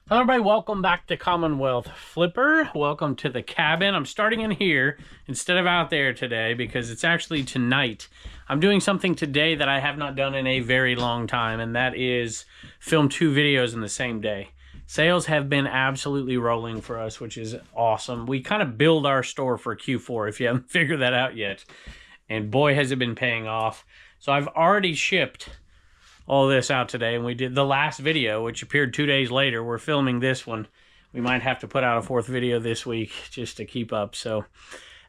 Hello everybody, welcome back to Commonwealth Flipper. Welcome to the cabin. I'm starting in here instead of out there today because it's actually tonight. I'm doing something today that I have not done in a very long time, and that is film 2 videos in the same day. Sales have been absolutely rolling for us, which is awesome. We kind of build our store for Q4 if you haven't figured that out yet. And boy, has it been paying off. So I've already shipped all this out today, and we did the last video, which appeared 2 days later. We're filming this one. We might have to put out a fourth video this week just to keep up. So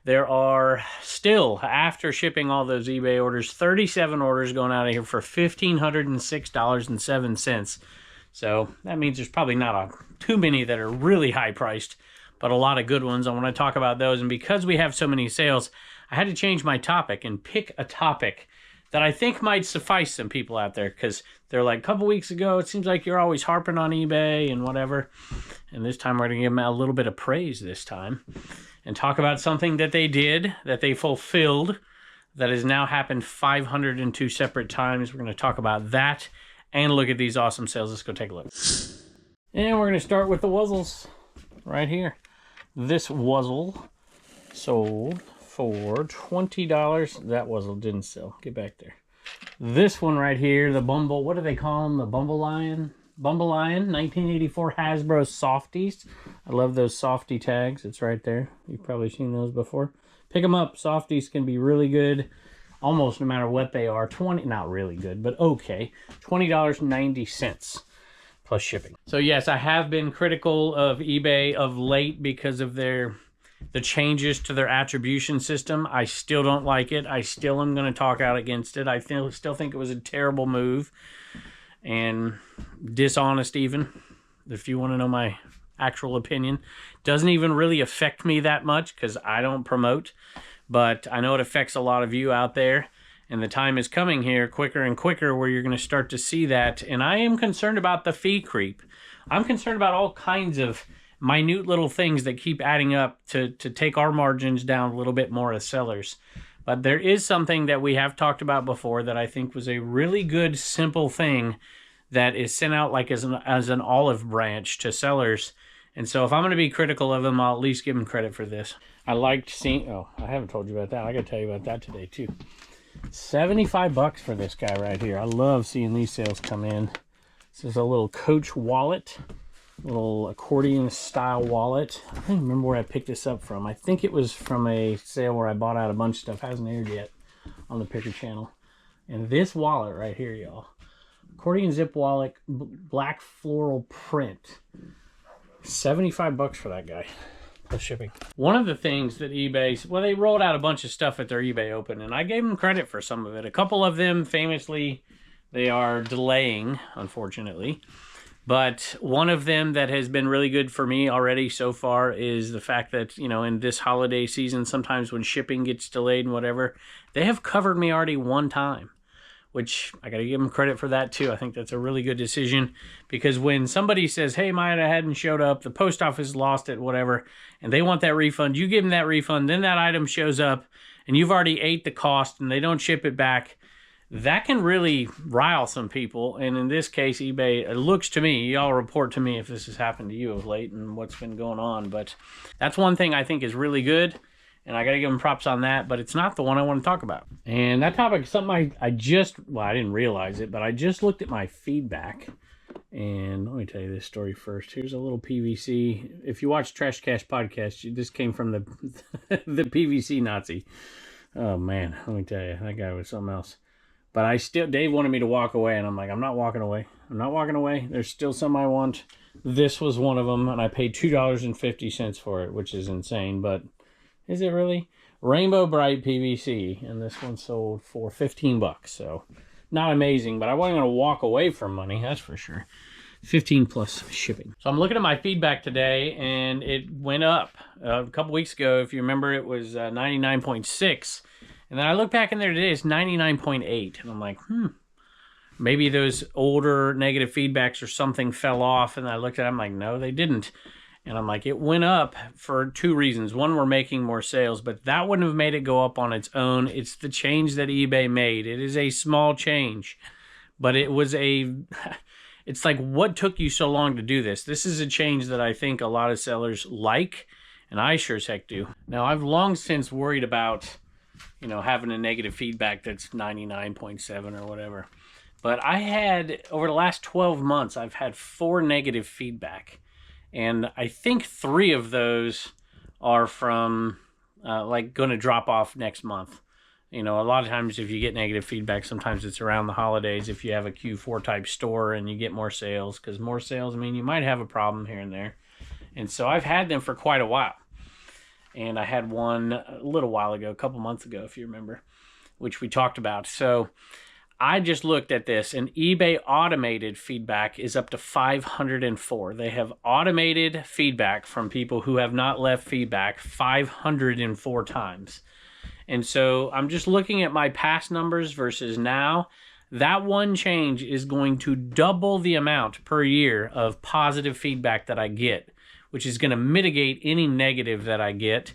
there are still, after shipping all those eBay orders, 37 orders going out of here for $1,506.07. So that means there's probably not too many that are really high priced, but a lot of good ones. I want to talk about those. And because we have so many sales, I had to change my topic and pick a topic that I think might suffice some people out there, because they're like, a couple weeks ago, it seems like you're always harping on eBay and whatever. And this time we're going to give them a little bit of praise this time and talk about something that they did, that they fulfilled, that has now happened 502 separate times. We're going to talk about that and look at these awesome sales. Let's go take a look. And we're going to start with the wuzzles right here. This wuzzle sold for $20. That wuzzle didn't sell. Get back there. This one right here, the Bumble, what do they call them? The Bumble Lion? Bumble Lion, 1984 Hasbro Softies. I love those softie tags. It's right there. You've probably seen those before. Pick them up. Softies can be really good, almost no matter what they are. Not really good, but okay. $20.90 plus shipping. So yes, I have been critical of eBay of late because of the changes to their attribution system. I still don't like it. I still am going to talk out against it. I still think it was a terrible move and dishonest even, if you want to know my actual opinion. Doesn't even really affect me that much because I don't promote, but I know it affects a lot of you out there, and the time is coming here quicker and quicker where you're going to start to see that, and I am concerned about the fee creep. I'm concerned about all kinds of minute little things that keep adding up to take our margins down a little bit more as sellers. But there is something that we have talked about before that I think was a really good, simple thing that is sent out like as an olive branch to sellers. And so if I'm going to be critical of them, I'll at least give them credit for this. I liked seeing, oh, I haven't told you about that. I got to tell you about that today too. 75 bucks for this guy right here. I love seeing these sales come in. This is a little Coach wallet. Little accordion style wallet. I don't remember where I picked this up from. I think it was from a sale where I bought out a bunch of stuff. Hasn't aired yet on the Picker channel. And this wallet right here, y'all. Accordion zip wallet, black floral print. 75 bucks for that guy. Plus shipping. One of the things that eBay, well, they rolled out a bunch of stuff at their eBay Open, and I gave them credit for some of it. A couple of them, famously, they are delaying, unfortunately. But one of them that has been really good for me already so far is the fact that, you know, in this holiday season, sometimes when shipping gets delayed and whatever, they have covered me already one time, which I got to give them credit for that too. I think that's a really good decision, because when somebody says, hey, mine hadn't showed up, the post office lost it, whatever, and they want that refund, you give them that refund, then that item shows up and you've already ate the cost and they don't ship it back. That can really rile some people, and in this case, eBay, it looks to me, y'all report to me if this has happened to you of late and what's been going on, but that's one thing I think is really good, and I gotta give them props on that, but it's not the one I want to talk about. And that topic is something I didn't realize it, but I just looked at my feedback, and let me tell you this story first. Here's a little PVC. If you watch Trash Cash Podcast, this came from the, the PVC Nazi. Oh man, let me tell you, that guy was something else. But Dave wanted me to walk away, and I'm like, I'm not walking away. I'm not walking away. There's still some I want. This was one of them, and I paid $2.50 for it, which is insane, but is it really? Rainbow Bright PVC, and this one sold for 15 bucks, so not amazing, but I wasn't going to walk away from money, that's for sure. 15 plus shipping. So I'm looking at my feedback today, and it went up. A couple weeks ago, if you remember, it was 99.6. And then I look back in there today, it's 99.8. And I'm like, maybe those older negative feedbacks or something fell off. And I looked at it, I'm like, no, they didn't. And I'm like, it went up for two reasons. One, we're making more sales, but that wouldn't have made it go up on its own. It's the change that eBay made. It is a small change, but it was It's like, what took you so long to do this? This is a change that I think a lot of sellers like, and I sure as heck do. Now, I've long since worried about, you know, having a negative feedback that's 99.7 or whatever. But I had, over the last 12 months, I've had 4 negative feedback. And I think 3 of those are from, like, going to drop off next month. You know, a lot of times if you get negative feedback, sometimes it's around the holidays if you have a Q4 type store and you get more sales. Because more sales, I mean, you might have a problem here and there. And so I've had them for quite a while. And I had one a little while ago, a couple months ago, if you remember, which we talked about. So I just looked at this, and eBay automated feedback is up to 504. They have automated feedback from people who have not left feedback 504 times. And so I'm just looking at my past numbers versus now. That one change is going to double the amount per year of positive feedback that I get, which is going to mitigate any negative that I get.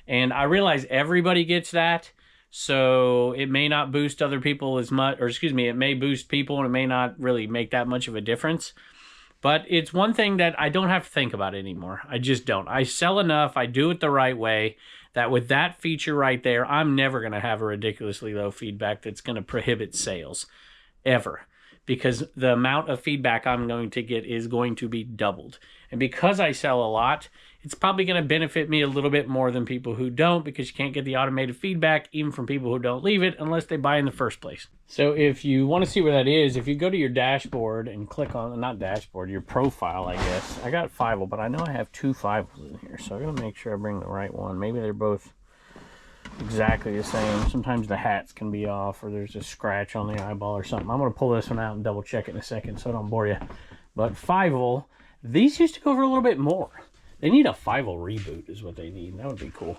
And I realize everybody gets that. So it may not boost other people as much, or excuse me, it may boost people and it may not really make that much of a difference. But it's one thing that I don't have to think about anymore. I just don't. I sell enough, I do it the right way, that with that feature right there, I'm never going to have a ridiculously low feedback that's going to prohibit sales, ever. Because the amount of feedback I'm going to get is going to be doubled. And because I sell a lot, it's probably going to benefit me a little bit more than people who don't, because you can't get the automated feedback even from people who don't leave it unless they buy in the first place. So if you want to see where that is, if you go to your dashboard and click on, not dashboard, your profile, I guess. I got Fivel, but I know I have 2 Fivels in here, so I'm going to make sure I bring the right one. Maybe they're both exactly the same. Sometimes the hats can be off, or there's a scratch on the eyeball or something. I'm going to pull this one out and double check it in a second so I don't bore you. But Fivel, these used to go for a little bit more. They need a Fivel reboot is what they need. That would be cool.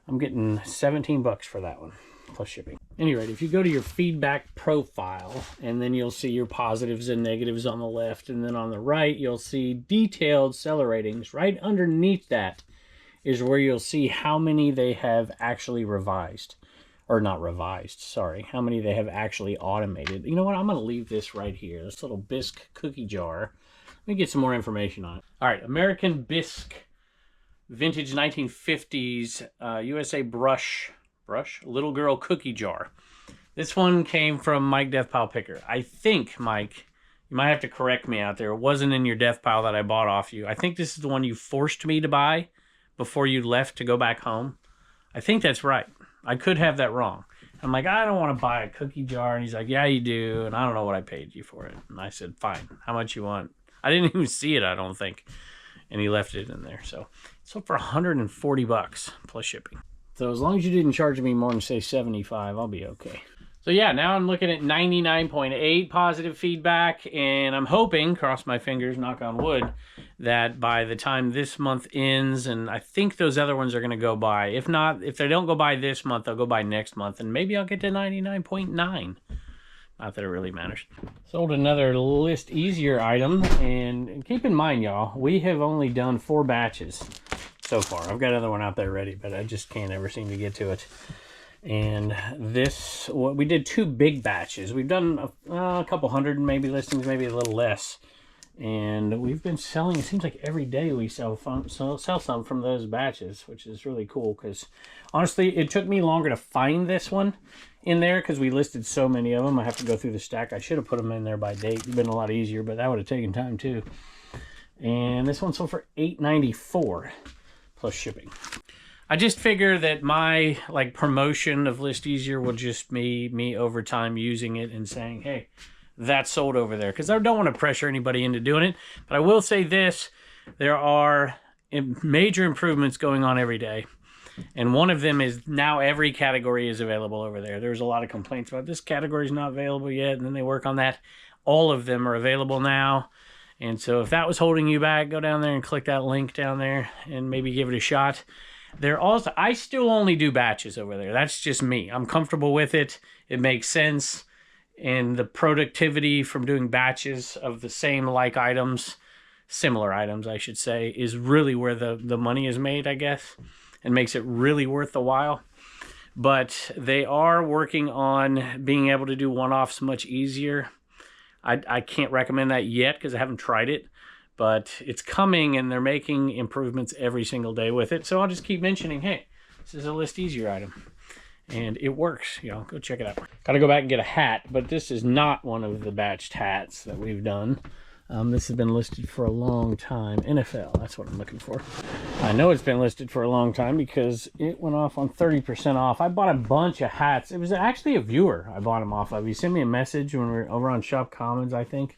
I'm getting 17 bucks for that one, plus shipping. Anyway, if you go to your feedback profile, and then you'll see your positives and negatives on the left, and then on the right, you'll see detailed seller ratings. Right underneath that is where you'll see how many they have actually revised. Or not revised, sorry. How many they have actually automated. You know what? I'm going to leave this right here. This little bisque cookie jar. Let me get some more information on it. All right, American Bisque, vintage 1950s, USA brush, little girl cookie jar. This one came from Mike Death Pile Picker. I think, Mike, you might have to correct me out there. It wasn't in your death pile that I bought off you. I think this is the one you forced me to buy before you left to go back home. I think that's right. I could have that wrong. I'm like, I don't want to buy a cookie jar. And he's like, yeah, you do. And I don't know what I paid you for it. And I said, fine. How much you want? I didn't even see it, I don't think. And he left it in there. So it sold for 140 bucks plus shipping. So as long as you didn't charge me more than, say, 75, I'll be okay. So yeah, now I'm looking at 99.8 positive feedback, and I'm hoping, cross my fingers, knock on wood, that by the time this month ends, and I think those other ones are going to go by. If not, if they don't go by this month, they'll go by next month, and maybe I'll get to 99.9. Not that it really matters. Sold another List Easier item, and keep in mind, y'all, we have only done 4 batches so far. I've got another one out there ready, but I just can't ever seem to get to it. And this, well, we did 2 big batches. We've done a couple hundred maybe listings, maybe a little less. And we've been selling, it seems like every day we sell some from those batches, which is really cool, because honestly, it took me longer to find this one in there because we listed so many of them. I have to go through the stack. I should have put them in there by date. It'd been a lot easier, but that would have taken time too. And this one sold for $8.94 plus shipping. I just figure that my promotion of List Easier will just be me over time using it and saying, hey, that's sold over there, because I don't want to pressure anybody into doing it. But I will say this, there are major improvements going on every day, and one of them is now every category is available over there. There's a lot of complaints about this category is not available yet, and then they work on that. All of them are available now, and so if that was holding you back, go down there and click that link down there and maybe give it a shot. They're also, I still only do batches over there. That's just me. I'm comfortable with it. It makes sense. And the productivity from doing batches of the same items, similar items, I should say, is really where the money is made, I guess, and makes it really worth the while. But they are working on being able to do one-offs much easier. I can't recommend that yet because I haven't tried it, but it's coming and they're making improvements every single day with it. So I'll just keep mentioning, hey, this is a list easier item. And it works, you know, go check it out. Got to go back and get a hat, but this is not one of the batched hats that we've done. This has been listed for a long time. NFL, that's what I'm looking for. I know it's been listed for a long time because it went off on 30% off. I bought a bunch of hats. It was actually a viewer I bought them off of. He sent me a message when we were over on Shop Commons, I think.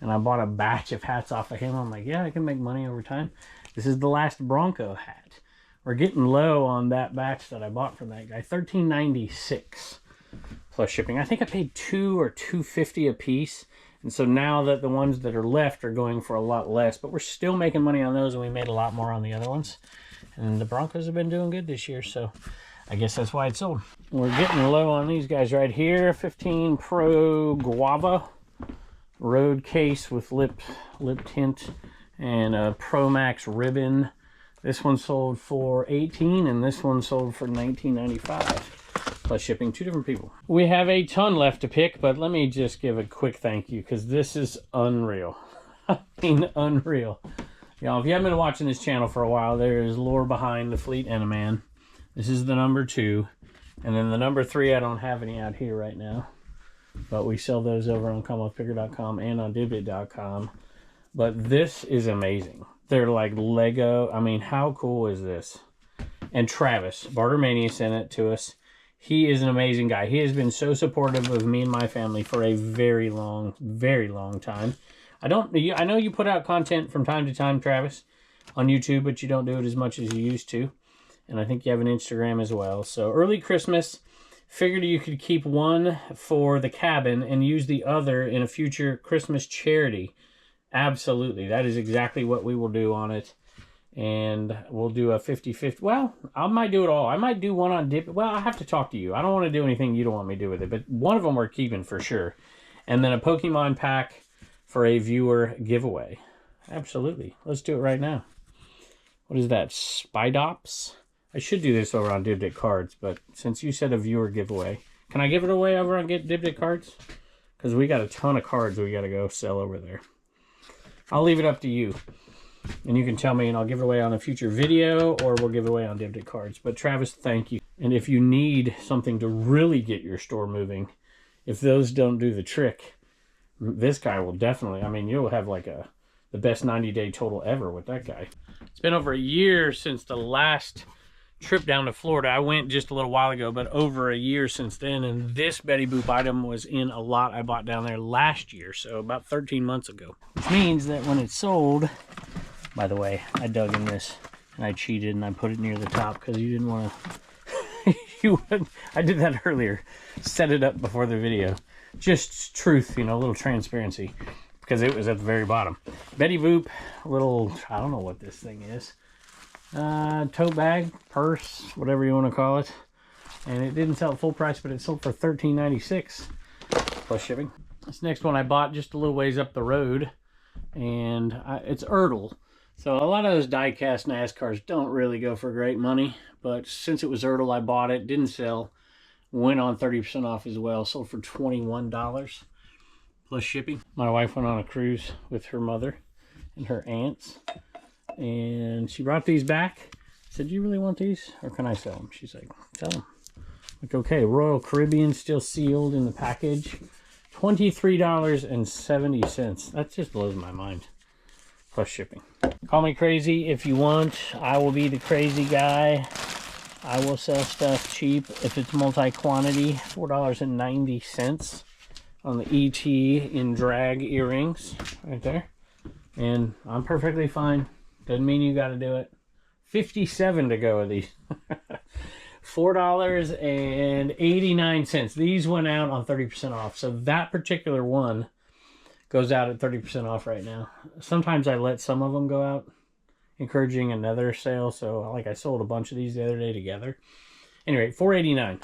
And I bought a batch of hats off of him. I'm like, yeah, I can make money over time. This is the last Bronco hat. We're getting low on that batch that I bought from that guy. $13.96 plus shipping. I think I paid $2 or $2.50 a piece. And so now that the ones that are left are going for a lot less, but we're still making money on those, and we made a lot more on the other ones. And the Broncos have been doing good this year, so I guess that's why it's sold. We're getting low on these guys right here. 15 Pro Guava Road case with lip tint and a Pro Max ribbon. This one sold for $18 and this one sold for $19.95 plus shipping. Two different people. We have a ton left to pick, but let me just give a quick thank you because this is unreal. I mean, unreal. Y'all, if you haven't been watching this channel for a while, there is lore behind the Fleet Enaman. This is the number 2. And then the number 3, I don't have any out here right now. But we sell those over on commonwealthpicker.com and on dibit.com. But this is amazing. They're like Lego. I mean, how cool is this? And Travis, Bartermania, sent it to us. He is an amazing guy. He has been so supportive of me and my family for a very long time. I know you put out content from time to time, Travis, on YouTube, but you don't do it as much as you used to. And I think you have an Instagram as well. So early Christmas, figured you could keep one for the cabin and use the other in a future Christmas charity. Absolutely. That is exactly what we will do on it. And we'll do a 50-50. Well, I might do it all. I might do one on dip. Well, I have to talk to you. I don't want to do anything you don't want me to do with it. But one of them we're keeping for sure. And then a Pokemon pack for a viewer giveaway. Absolutely. Let's do it right now. What is that? Spidops? I should do this over on Dibdit Cards. But since you said a viewer giveaway, can I give it away over on Dibdit Cards? Because we got a ton of cards we got to go sell over there. I'll leave it up to you. And you can tell me and I'll give it away on a future video or we'll give it away on Dibdit Cards. But Travis, thank you. And if you need something to really get your store moving, if those don't do the trick, this guy will definitely, I mean, you'll have like the best 90-day total ever with that guy. It's been over a year since the last trip down to Florida. I went just a little while ago, but over a year since then. And this Betty Boop item was in a lot I bought down there last year. So about 13 months ago. Which means that when it's sold, by the way, I dug in this and I cheated and I put it near the top because you didn't want to, I did that earlier. Set it up before the video. Just truth, you know, a little transparency because it was at the very bottom. Betty Boop, a little, I don't know what this thing is. Tote bag, purse, whatever you want to call it. And it didn't sell at full price, but it sold for $13.96 plus shipping. This next one I bought just a little ways up the road. And it's Ertl. So a lot of those die-cast NASCARs don't really go for great money. But since it was Ertl, I bought it. Didn't sell. Went on 30% off as well. Sold for $21 plus shipping. My wife went on a cruise with her mother and her aunts. And she brought these back. I said, do you really want these? Or can I sell them? She's like, sell them. Like, okay, Royal Caribbean still sealed in the package. $23.70. That just blows my mind. Plus shipping. Call me crazy if you want. I will be the crazy guy. I will sell stuff cheap if it's multi-quantity. $4.90 on the ET in drag earrings. Right there. And I'm perfectly fine. Doesn't mean you got to do it. 57 to go with these. $4.89. These went out on 30% off. So that particular one goes out at 30% off right now. Sometimes I let some of them go out, encouraging another sale. So like I sold a bunch of these the other day together. Anyway, $4.89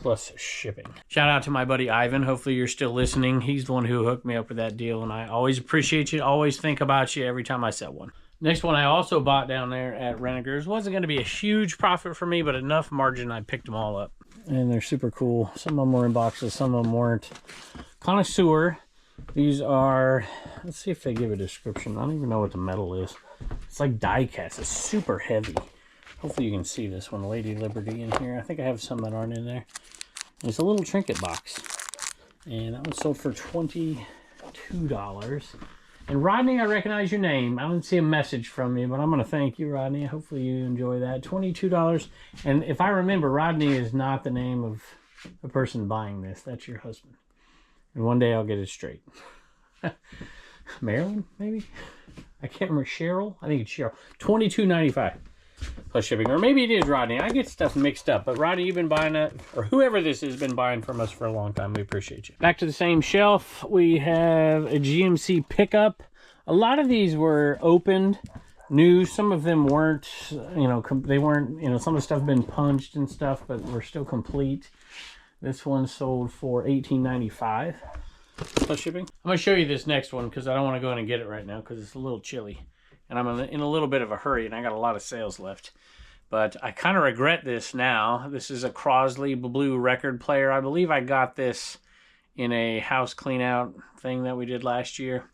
plus shipping. Shout out to my buddy Ivan. Hopefully you're still listening. He's the one who hooked me up with that deal. And I always appreciate you. Always think about you every time I sell one. Next one I also bought down there at Renegers. Wasn't going to be a huge profit for me, but enough margin I picked them all up. And they're super cool. Some of them were in boxes, some of them weren't. Connoisseur These are, let's see if they give a description. I don't even know what the metal is. It's like die cast. It's super heavy. Hopefully you can see this one, Lady Liberty in here. I think I have some that aren't in there. And it's a little trinket box. And that one sold for $22. And Rodney, I recognize your name. I don't see a message from you, but I'm going to thank you, Rodney. Hopefully you enjoy that. $22. And if I remember, Rodney is not the name of the person buying this. That's your husband. And one day I'll get it straight. Marilyn, maybe? I can't remember. Cheryl? I think it's Cheryl. $22.95 plus shipping. Or maybe it is Rodney. I get stuff mixed up. But Rodney, you've been buying it, or whoever this has been buying from us for a long time. We appreciate you. Back to the same shelf. We have a GMC pickup. A lot of these were opened, new. Some of them weren't, you know, they weren't, you know, some of the stuff had been punched and stuff, but were still complete. This one sold for $18.95 plus shipping. I'm going to show you this next one because I don't want to go in and get it right now because it's a little chilly. And I'm in a little bit of a hurry and I got a lot of sales left. But I kind of regret this now. This is a Crosley Blue record player. I believe I got this in a house clean out thing that we did last year.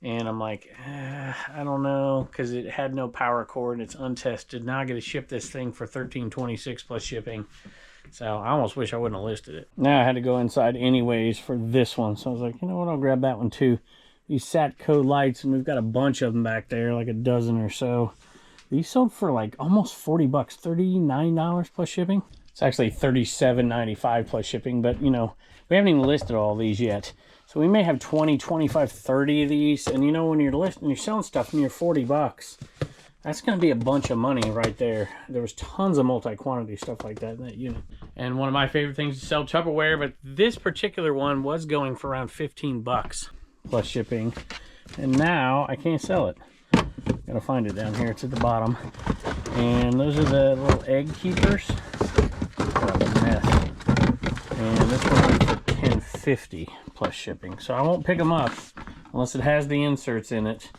And I'm like, I don't know, because it had no power cord and it's untested. Now I got to ship this thing for $13.26 plus shipping. So I almost wish I wouldn't have listed it. Now I had to go inside anyways for this one. So I was like, you know what, I'll grab that one too. These Satco lights, and we've got a bunch of them back there, like a dozen or so. These sold for like almost 40 bucks, $39 plus shipping. It's actually $37.95 plus shipping, but you know, we haven't even listed all these yet. So we may have 20, 25, 30 of these. And you know, when you're selling stuff near 40 bucks, that's going to be a bunch of money right there. There was tons of multi-quantity stuff like that in that unit. And one of my favorite things to sell Tupperware, but this particular one was going for around 15 bucks plus shipping. And now I can't sell it. Gotta find it down here. It's at the bottom. And those are the little egg keepers. What a mess. And this one went for $10.50 plus shipping. So I won't pick them up unless it has the inserts in it.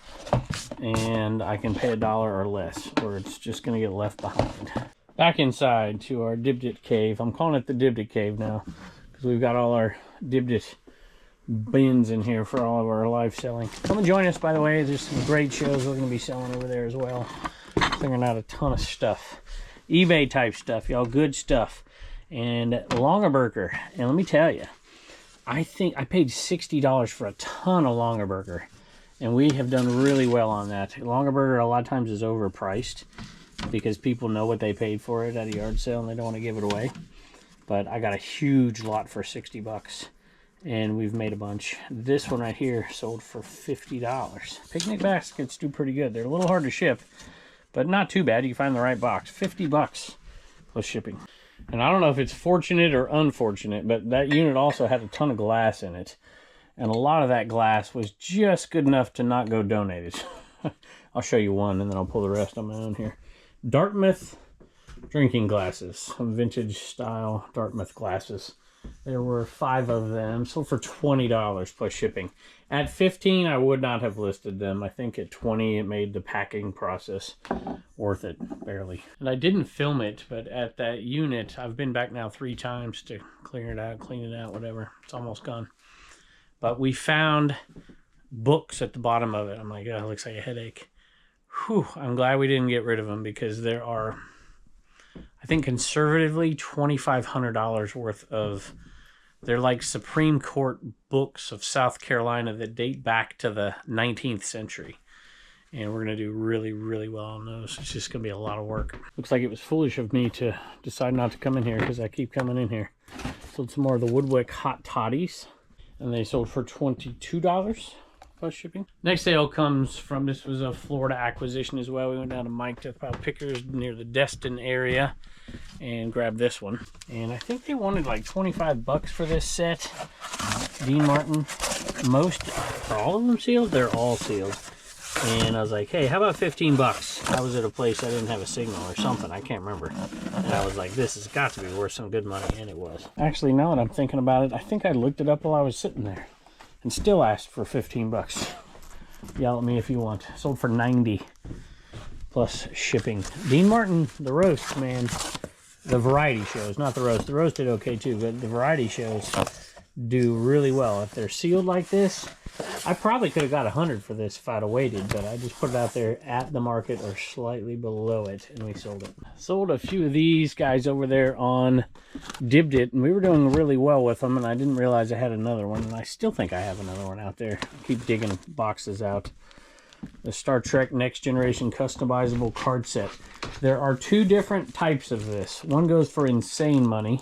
And I can pay $1 or less, or it's just going to get left behind. Back inside to our Dibdit cave. I'm calling it the Dibdit cave now because we've got all our Dibdit bins in here for all of our live selling. Come and join us, by the way. There's some great shows we're going to be selling over there as well. Figuring out a ton of stuff. eBay type stuff, y'all. Good stuff. And Longaberger. And let me tell you, I think I paid $60 for a ton of Longaberger. And we have done really well on that. Longaberger a lot of times is overpriced because people know what they paid for it at a yard sale and they don't want to give it away. But I got a huge lot for 60 bucks. And we've made a bunch. This one right here sold for $50. Picnic baskets do pretty good. They're a little hard to ship, but not too bad. You find the right box. 50 bucks plus shipping. And I don't know if it's fortunate or unfortunate, but that unit also had a ton of glass in it. And a lot of that glass was just good enough to not go donated. I'll show you one and then I'll pull the rest on my own here. Dartmouth drinking glasses. Some vintage style Dartmouth glasses. There were 5 of them, sold for $20 plus shipping. At $15, I would not have listed them. I think at $20, it made the packing process worth it, barely. And I didn't film it, but at that unit, I've been back now 3 times to clear it out, clean it out, whatever. It's almost gone. But we found books at the bottom of it. I'm like, oh, it looks like a headache. Whew, I'm glad we didn't get rid of them because there are, I think conservatively, $2,500 worth of, they're like Supreme Court books of South Carolina that date back to the 19th century. And we're going to do really, really well on those. It's just going to be a lot of work. Looks like it was foolish of me to decide not to come in here because I keep coming in here. Sold some more of the Woodwick Hot Toddies. And they sold for $22 plus shipping. Next sale comes from, this was a Florida acquisition as well. We went down to Mike Deathpile Pickers near the Destin area and grabbed this one. And I think they wanted like 25 bucks for this set. Dean Martin. Are all of them sealed? They're all sealed. And I was like, hey, how about 15 bucks? I was at a place I didn't have a signal or something. I can't remember. And I was like, this has got to be worth some good money. And it was. Actually, now that I'm thinking about it, I think I looked it up while I was sitting there. And still asked for 15 bucks. Yell at me if you want. Sold for 90 plus shipping. Dean Martin, the roast, man. The variety shows, not the roast. The roast did okay too, but the variety shows do really well. If they're sealed like this, I probably could have got 100 for this if I'd have waited, but I just put it out there at the market or slightly below it, and we sold it. Sold a few of these guys over there on Dibdit, and we were doing really well with them, and I didn't realize I had another one, and I still think I have another one out there. I keep digging boxes out. The Star Trek Next Generation customizable card set. There are two different types of this. One goes for insane money,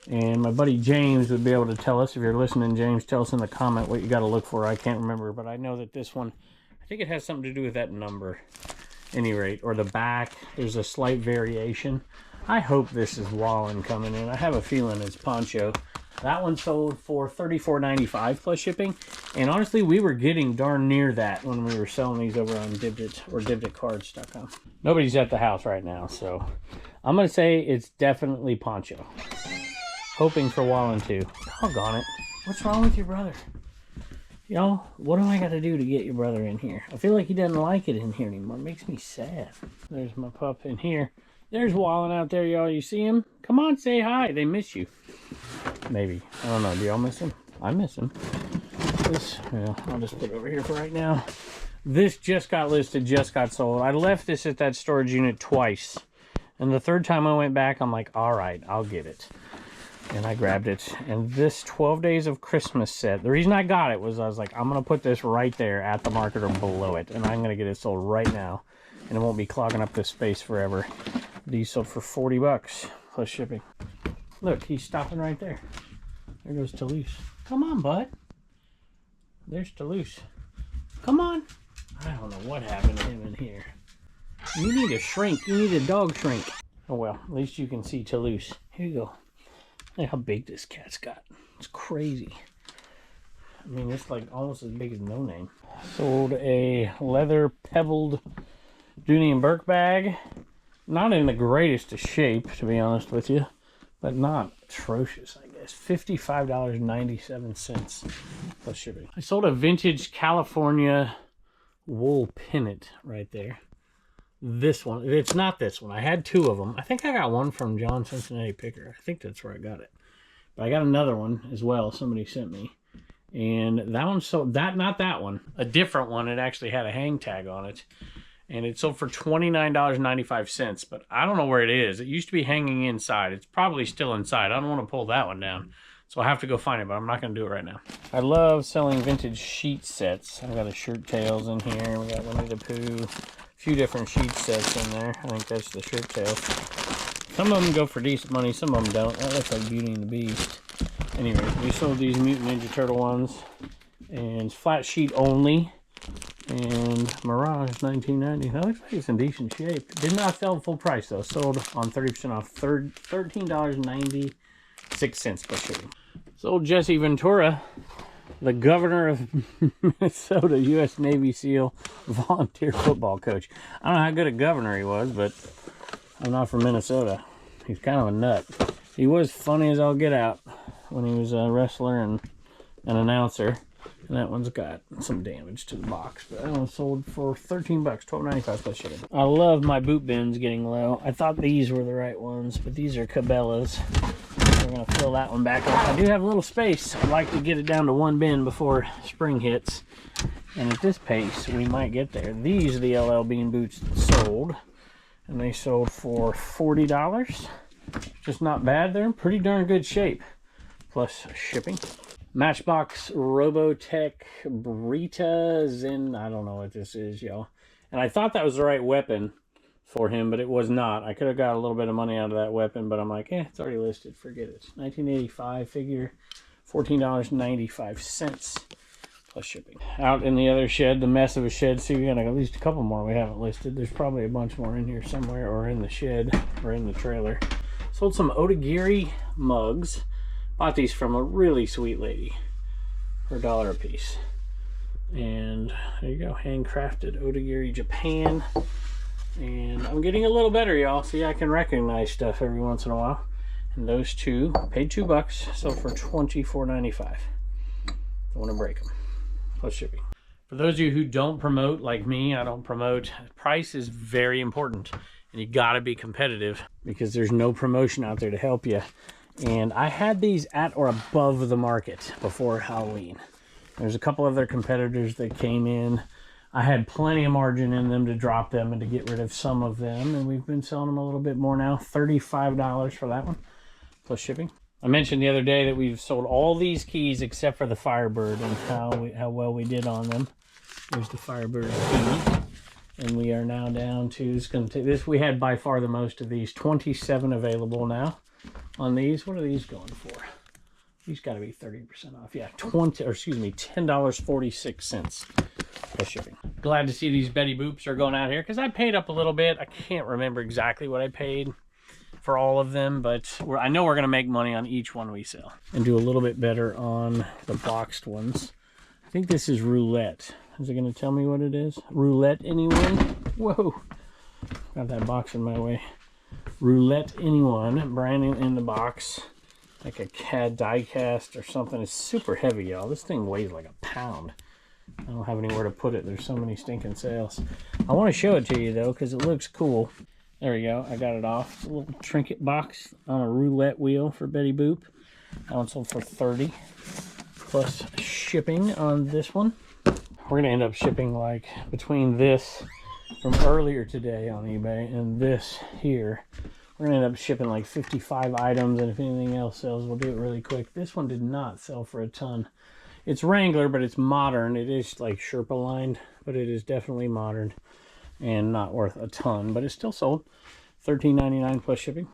and my buddy James would be able to tell us. If you're listening, James, tell us in the comment what you got to look for. I can't remember, but I know that this one, I think it has something to do with that number, at any rate, or the back. There's a slight variation. I hope this is Wallen coming in. I have a feeling it's Poncho. That one sold for $34.95 plus shipping, and honestly, we were getting darn near that when we were selling these over on Dibdit or DibditCards.com. Nobody's at the house right now, so I'm gonna say it's definitely Poncho. Hoping for Wallen too. Doggone it! What's wrong with your brother? Y'all, what do I got to do to get your brother in here? I feel like he doesn't like it in here anymore. It makes me sad. There's my pup in here. There's Wallen out there, y'all. You see him? Come on, say hi. They miss you. Maybe. I don't know. Do y'all miss him? I miss him. This, well, I'll just put it over here for right now. This just got listed, just got sold. I left this at that storage unit twice. And the third time I went back, I'm like, all right, I'll get it. And I grabbed it. And this 12 Days of Christmas set, the reason I got it was I was like, I'm going to put this right there at the market or below it. And I'm going to get it sold right now. And it won't be clogging up this space forever. These sold for 40 bucks plus shipping. Look, he's stopping right there. There goes Toulouse. Come on, bud. There's Toulouse. Come on. I don't know what happened to him in here. You need a shrink. You need a dog shrink. Oh well, at least you can see Toulouse. Here you go. Look how big this cat's got. It's crazy. I mean, it's like almost as big as No Name. Sold a leather pebbled Dooney and Burke bag. Not in the greatest of shape, to be honest with you, but not atrocious, I guess. $55.97 plus shipping. I sold a vintage California wool pennant right there. This one, it's not this one. I had two of them. I think I got one from John Cincinnati Picker. I think that's where I got it. But I got another one as well. Somebody sent me. And that one sold, not that one. A different one. It actually had a hang tag on it. And it sold for $29.95. But I don't know where it is. It used to be hanging inside. It's probably still inside. I don't want to pull that one down. So I'll have to go find it, but I'm not going to do it right now. I love selling vintage sheet sets. I've got a Shirt Tails in here. We got Winnie the Pooh. Few different sheet sets in there. I think that's the Shirt Tails. Some of them go for decent money, some of them don't. That looks like Beauty and the Beast. Anyway, we sold these Mutant Ninja Turtle ones, and flat sheet only. And Mirage $19.90. That looks like it's in decent shape. Did not sell full price though. Sold on 30% off. $13.96 plus shipping. Sold Jesse Ventura, the governor of Minnesota, U.S. Navy SEAL, volunteer football coach. I don't know how good a governor he was, but I'm not from Minnesota. He's kind of a nut. He was funny as all get out when he was a wrestler and an announcer. And that one's got some damage to the box. But that one sold for 13 bucks, $12.95 plus shipping. I love my boot bins getting low. I thought these were the right ones, but these are Cabela's. We're going to fill that one back up. I do have a little space. I'd like to get it down to one bin before spring hits. And at this pace, we might get there. These are the LL Bean boots that sold. And they sold for $40. Just not bad. They're in pretty darn good shape. Plus shipping. Matchbox Robotech Brita Zen. I don't know what this is, y'all. And I thought that was the right weapon for him, but it was not. I could have got a little bit of money out of that weapon, but I'm like, it's already listed. Forget it. 1985 figure, $14.95 plus shipping. Out in the other shed, the mess of a shed. See, we got at least a couple more we haven't listed. There's probably a bunch more in here somewhere, or in the shed, or in the trailer. Sold some Otagiri mugs. Bought these from a really sweet lady for $1 a piece. And there you go, handcrafted Otagiri, Japan. And I'm getting a little better, y'all. See, I can recognize stuff every once in a while. And those two, paid $2, sold for $24.95. Don't want to break them. Plus shipping. For those of you who don't promote, like me, I don't promote. Price is very important. And you gotta be competitive because there's no promotion out there to help you. And I had these at or above the market before Halloween. There's a couple other competitors that came in. I had plenty of margin in them to drop them and to get rid of some of them. And we've been selling them a little bit more now. $35 for that one, plus shipping. I mentioned the other day that we've sold all these keys except for the Firebird and how well we did on them. Here's the Firebird key. And we are now down to, it's going to take this. We had by far the most of these. 27 available now on these. What are these going for? These got to be 30% off. Yeah, $10.46 plus shipping. Glad to see these Betty Boops are going out here because I paid up a little bit. I can't remember exactly what I paid for all of them, but I know we're going to make money on each one we sell and do a little bit better on the boxed ones. I think this is roulette. Is it going to tell me what it is? Roulette, anyone? Whoa. Got that box in my way. Roulette, anyone. Brand new in the box. Like a CAD die cast or something. It's super heavy, y'all. This thing weighs like a pound. I don't have anywhere to put it. There's so many stinking sales. I want to show it to you, though, because it looks cool. There we go. I got it off. It's a little trinket box on a roulette wheel for Betty Boop. That one sold for $30 plus shipping on this one. We're going to end up shipping like between this from earlier today on eBay and this here. We're going to end up shipping like 55 items, and if anything else sells, we'll do it really quick. This one did not sell for a ton. It's Wrangler, but it's modern. It is like Sherpa lined, but it is definitely modern and not worth a ton, but it's still sold. $13.99 plus shipping.